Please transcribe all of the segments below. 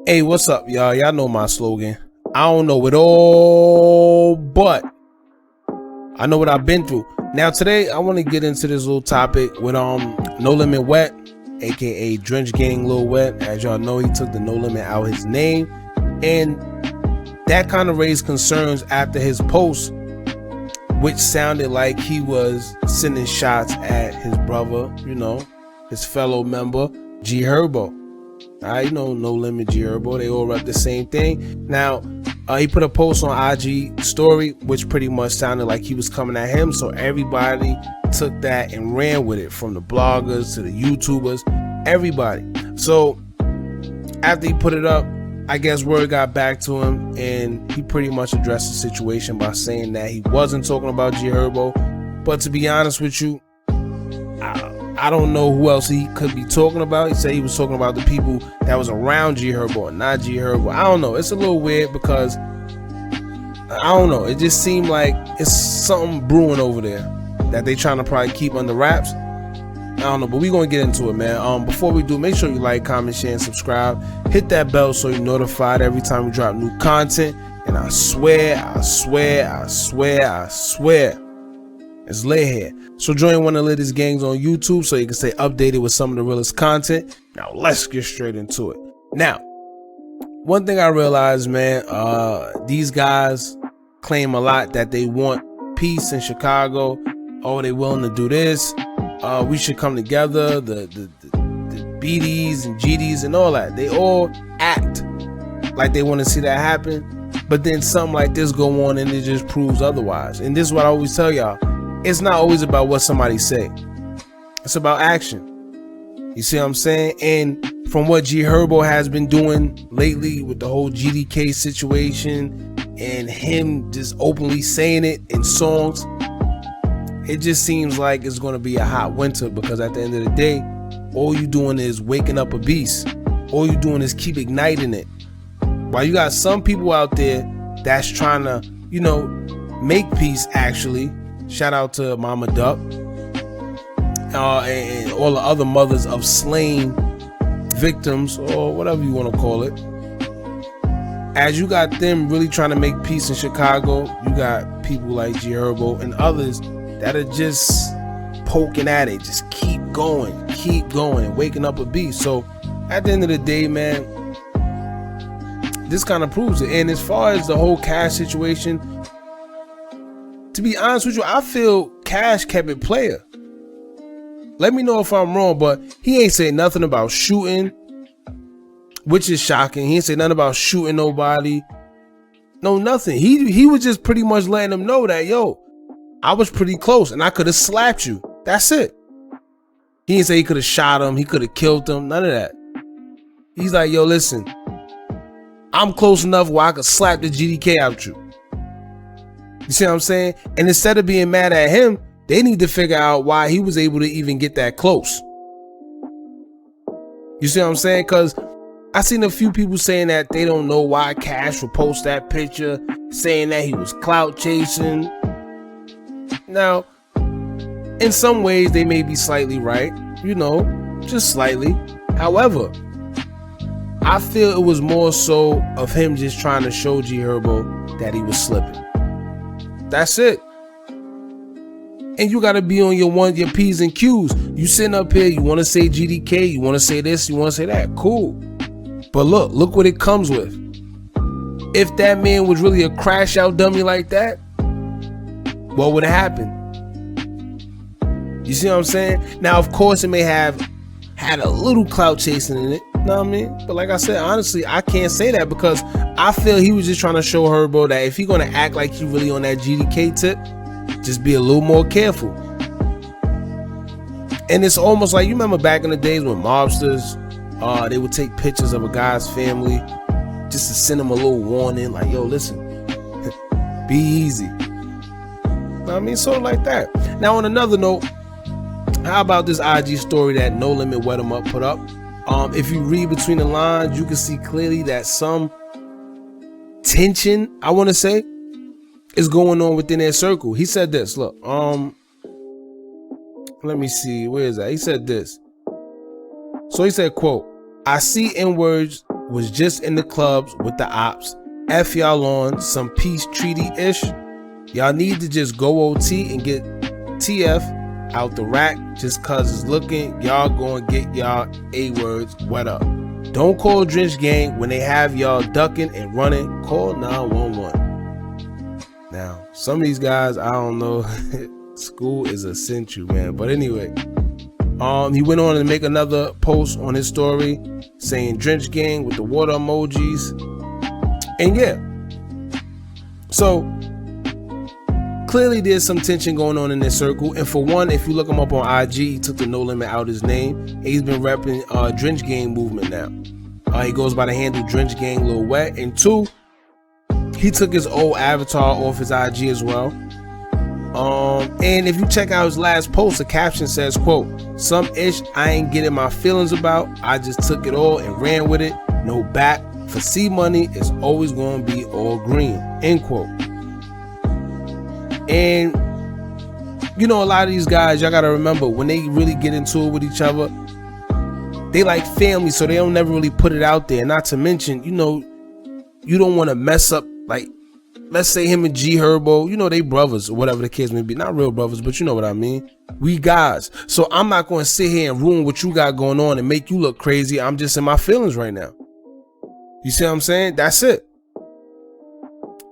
Hey, what's up, y'all? Y'all know my slogan. I don't know it all, but I know what I've been through. Now today, I want to get into this little topic with No Limit Wet, aka Drench Gang Lil Wet. As y'all know, he took the No Limit out his name, and that kind of raised concerns after his post, which sounded like he was sending shots at his brother, his fellow member G-Herbo. No Limit G-Herbo, they all rep the same thing. Now, he put a post on IG story, which pretty much sounded like he was coming at him. So everybody took that and ran with it, from the bloggers to the YouTubers, everybody. So after he put it up, I guess word got back to him, and he pretty much addressed the situation by saying that he wasn't talking about G-Herbo. But to be honest with you, I don't know who else he could be talking about. He said he was talking about the people that was around G-Herbo and not G-Herbo. I don't know. It's a little weird because I don't know. It just seemed like it's something brewing over there that they trying to probably keep under wraps. I don't know, but we're going to get into it, man. Before we do, make sure you like, comment, share, and subscribe. Hit that bell so you're notified every time we drop new content. And I swear, it's lit here. So join one of the latest gangs on YouTube so you can stay updated with some of the realest content. Now let's get straight into it. Now, one thing I realized, man, these guys claim a lot that they want peace in Chicago. Oh, they willing to do this. We should come together. The BDs and GDs and all that. They all act like they want to see that happen. But then something like this go on and it just proves otherwise. And this is what I always tell y'all. It's not always about what somebody say. It's about action. You see what I'm saying? And from what G-Herbo has been doing lately with the whole GDK situation and him just openly saying it in songs, it just seems like it's going to be a hot winter, because at the end of the day, all you doing is waking up a beast. All you doing is keep igniting it. While you got some people out there that's trying to, make peace actually. Shout out to Mama Duck and all the other mothers of slain victims, or whatever you want to call it. As you got them really trying to make peace in Chicago, you got people like G-Herbo and others that are just poking at it. Just keep going, waking up a beast. So at the end of the day, man, this kind of proves it. And as far as the whole Cash situation, to be honest with you, I feel Cash kept it player. Let me know if I'm wrong, but he ain't say nothing about shooting, which is shocking. He ain't say nothing about shooting nobody. No, nothing. He was just pretty much letting them know that, yo, I was pretty close and I could have slapped you. That's it. He didn't say he could have shot him. He could have killed him. None of that. He's like, yo, listen, I'm close enough where I could slap the GDK out you. You see what I'm saying? And instead of being mad at him, they need to figure out why he was able to even get that close. You see what I'm saying? Because I seen a few people saying that they don't know why Cash would post that picture, saying that he was clout chasing. Now, in some ways, they may be slightly right, just slightly. However, I feel it was more so of him just trying to show G-Herbo that he was slipping. That's it. And you gotta be on your P's and Q's. You sitting up here, you want to say GDK, you want to say this, you want to say that. Cool. But look what it comes with. If that man was really a crash out dummy like that, what would have happened? You see what I'm saying? Now, of course, it may have had a little clout chasing in it. You know what I mean? But like I said, honestly, I can't say that, because I feel he was just trying to show Herbo that if he gonna act like he really on that GDK tip, just be a little more careful. And it's almost like, you remember back in the days when mobsters, they would take pictures of a guy's family just to send him a little warning, like, yo, listen, be easy. You know what I mean? Sort of like that. Now, on another note, how about this IG story that No Limit Wetemup put up? If you read between the lines, you can see clearly that some tension, I want to say, is going on within their circle. He said this, look, let me see, where is that? He said this. So he said, quote, I see N-words was just in the clubs with the Opps. F y'all on some peace treaty-ish. Y'all need to just go OT and get TF out the rack just cause it's looking. Y'all gonna get y'all A-words wet up. Don't call Drench Gang when they have y'all ducking and running. Call 911. Now, some of these guys, I don't know. School is essential, man. But anyway, he went on to make another post on his story saying Drench Gang with the water emojis. And yeah, so clearly there's some tension going on in this circle. And for one, if you look him up on IG, he took the No Limit out his name. And he's been repping Drench Gang movement now. He goes by the handle Drench Gang Lil Wet. And two, he took his old avatar off his IG as well. And if you check out his last post, the caption says, quote, "Some ish I ain't getting my feelings about. I just took it all and ran with it. No back. For C money, it's always going to be all green," end quote. And you know, a lot of these guys, y'all got to remember, when they really get into it with each other, they like family, so they don't never really put it out there. Not to mention, you know, you don't want to mess up, like, let's say him and G-Herbo, you know, they brothers or whatever the case may be. Not real brothers, but you know what I mean. We guys. So I'm not going to sit here and ruin what you got going on and make you look crazy. I'm just in my feelings right now. You see what I'm saying? That's it.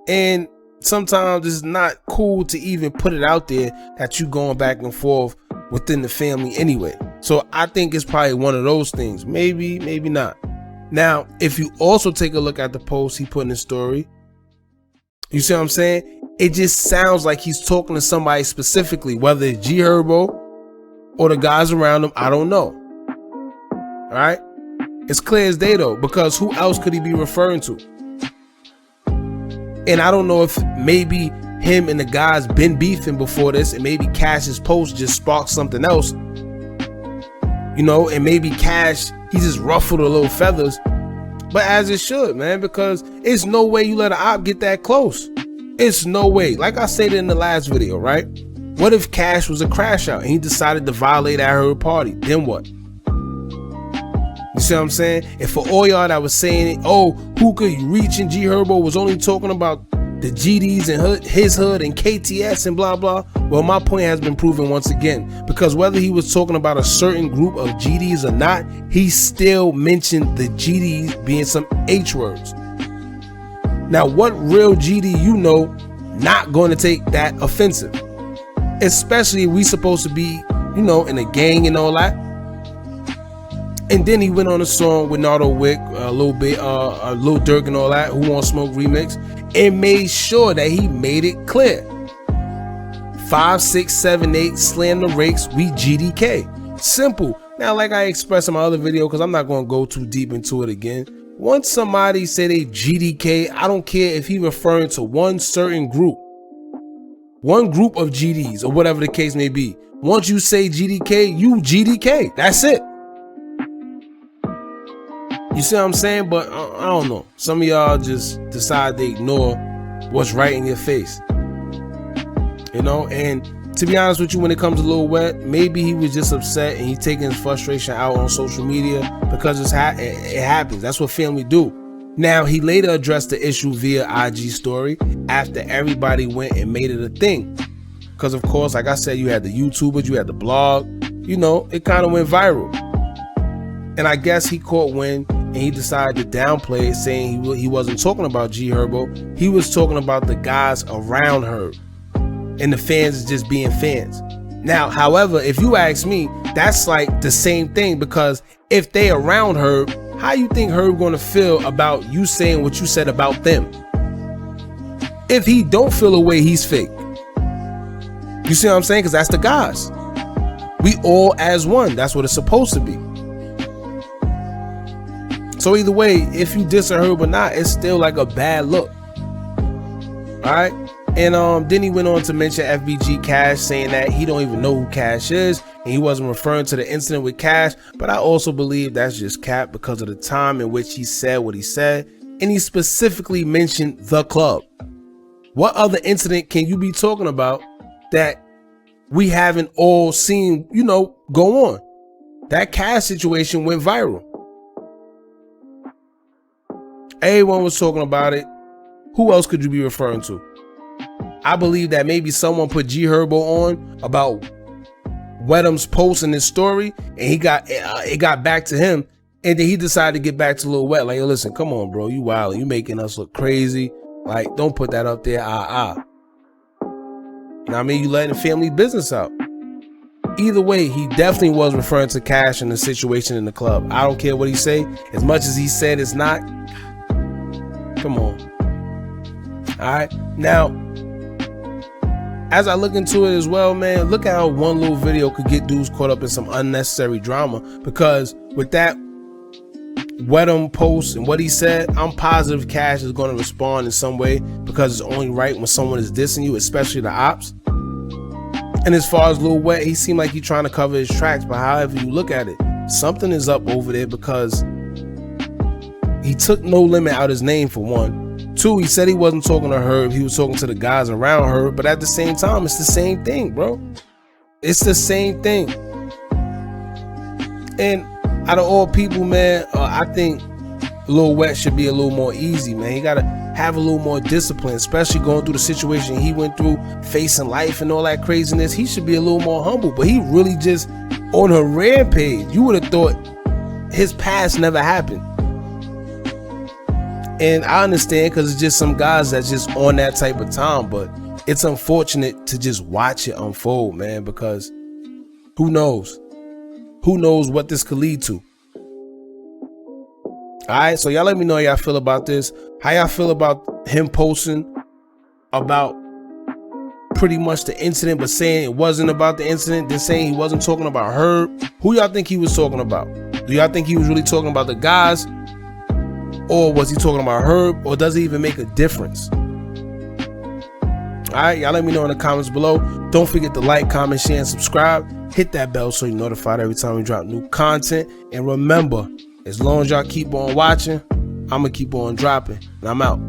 And sometimes it's not cool to even put it out there that you going back and forth within the family anyway. So I think it's probably one of those things. Maybe, maybe not. Now, if you also take a look at the post he put in his story, you see what I'm saying? It just sounds like he's talking to somebody specifically, whether it's G-Herbo or the guys around him. I don't know. All right. It's clear as day though, because who else could he be referring to? And I don't know if maybe him and the guys been beefing before this, and maybe Cash's post just sparked something else, you know, and maybe Cash, he just ruffled a little feathers, but as it should, man, because it's no way you let an op get that close. It's no way. Like I said in the last video, right? What if Cash was a crash out and he decided to violate at her party? Then what? You see what I'm saying? And for all y'all that was saying, oh, who could you reach? And G-Herbo was only talking about the GDs and his hood and KTS and blah, blah. Well, my point has been proven once again, because whether he was talking about a certain group of GDs or not, he still mentioned the GDs being some H words. Now, what real GD you know not going to take that offensive? Especially if we supposed to be, you know, in a gang and all that. And then he went on a song with Nardo Wick, a little bit, Lil Durk and all that, Who Want Smoke remix, and made sure that he made it clear. 5, 6, 7, 8, slam the rakes, we GDK. Simple. Now, like I expressed in my other video, because I'm not going to go too deep into it again. Once somebody say they GDK, I don't care if he referring to one certain group. One group of GDs or whatever the case may be. Once you say GDK, you GDK. That's it. You see what I'm saying? But I don't know. Some of y'all just decide to ignore what's right in your face. You know, and to be honest with you, when it comes to Lil Wet, maybe he was just upset and he taking his frustration out on social media because it happens. That's what family do. Now, he later addressed the issue via IG story after everybody went and made it a thing. Because, of course, like I said, you had the YouTubers, you had the blog. You know, it kind of went viral. And I guess he caught wind and he decided to downplay it, saying he wasn't talking about G-Herbo. He was talking about the guys around her. And the fans is just being fans. Now, however, if you ask me, that's like the same thing, because if they around Herb, how you think Herb gonna feel about you saying what you said about them? If he don't feel a way, he's fake. You see what I'm saying? Because that's the guys. We all as one. That's what it's supposed to be. So either way, if you diss Herb or not, it's still like a bad look. All right. And then he went on to mention FBG Cash, saying that he don't even know who Cash is, and he wasn't referring to the incident with Cash. But I also believe that's just cap because of the time in which he said what he said, and he specifically mentioned the club. What other incident can you be talking about that we haven't all seen, you know, go on? That Cash situation went viral. Everyone was talking about it. Who else could you be referring to? I believe that maybe someone put G-Herbo on about Wetemup's post in his story, and it got back to him, and then he decided to get back to Lil Wet. Like, yo, listen, come on, bro, you wild, you making us look crazy. Like, don't put that up there. You know what I mean? You letting family business out. Either way, he definitely was referring to Cash and the situation in the club. I don't care what he say. As much as he said it's not. Come on. All right. Now, as I look into it as well, man, look at how one little video could get dudes caught up in some unnecessary drama. Because with that Wetemup post and what he said, I'm positive Cash is going to respond in some way, because it's only right when someone is dissing you, especially the Opps. And as far as Lil Wet, he seemed like he's trying to cover his tracks, but however you look at it, something is up over there, because he took No Limit out his name, for one. Two, he said he wasn't talking to Herb, he was talking to the guys around Herb, but at the same time, it's the same thing, bro. It's the same thing. And out of all people, man, I think Lil Wet should be a little more easy, man. He gotta have a little more discipline, especially going through the situation he went through, facing life and all that craziness. He should be a little more humble, but he really just on a rampage. You would have thought his past never happened. And I understand, because it's just some guys that's just on that type of time, but it's unfortunate to just watch it unfold, man, because who knows? Who knows what this could lead to? All right, so y'all let me know how y'all feel about this. How y'all feel about him posting about pretty much the incident, but saying it wasn't about the incident, then saying he wasn't talking about Herb? Who y'all think he was talking about? Do y'all think he was really talking about the guys? Or was he talking about Herb? Or does it even make a difference? All right, y'all let me know in the comments below. Don't forget to like, comment, share, and subscribe. Hit that bell so you're notified every time we drop new content. And remember, as long as y'all keep on watching, I'm going to keep on dropping. And I'm out.